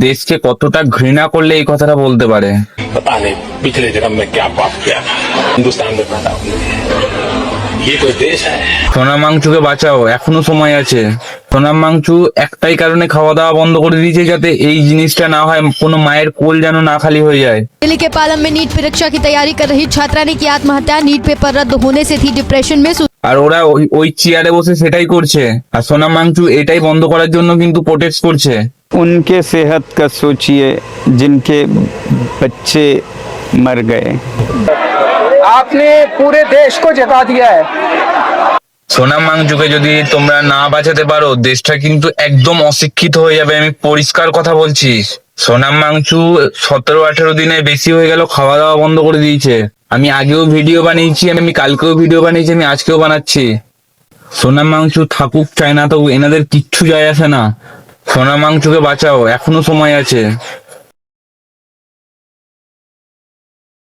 দেশকে কতটা ঘৃণা করলে এই কথাটা বলতে পারে। पता नहीं पिछले जन्म में क्या पाप किया था, हिंदुस्तान में पैदा हुए। ये कोई देश है? সোনাম ওয়াংচুকে বাঁচাও, এখনো সময় আছে। সোনাম ওয়াংচু একটাই কারণে খাওয়া দাওয়া বন্ধ করে দিয়েছে, যাতে এই জিনিসটা না হয়, কোনো মায়ের কোল যেন না খালি হয়ে যায়। दिल्ली के पालम में नीट परीक्षा की तैयारी कर रही छात्रा ने की आत्महत्या। नीट पेपर रद्द होने से थी डिप्रेशन में। আর ওরা ওই চেয়ারে বসে সেটাই করছে, আর সোনাম ওয়াংচু এটাই বন্ধ করার জন্য কিন্তু প্রোটেস্ট করছে। उनके सेहत का सोचिए, जिनके बच्चे मर गए। आपने पूरे देश को जगा दिया है। সোনাম ওয়াংচুকে যদি তোমরা না বাঁচাতে পারো, দেশটা কিন্তু একদম অশিক্ষিত হয়ে যাবে, আমি পরিষ্কার কথা বলছি। সোনাম ওয়াংচু 17-18 দিনের বেশি হয়ে গেল খাওয়া দাওয়া বন্ধ করে দিয়েছে। আমি আগেও ভিডিও বানিয়েছি, আমি কালকেও ভিডিও বানিয়েছি, আমি আজকেও বানাচ্ছি। সোনাম ওয়াংচু থাকুক চায় না তো এনাদের কিচ্ছু যায় আসে না। সোনাম ওয়াংচুকে বাঁচাও, এখনো সময় আছে।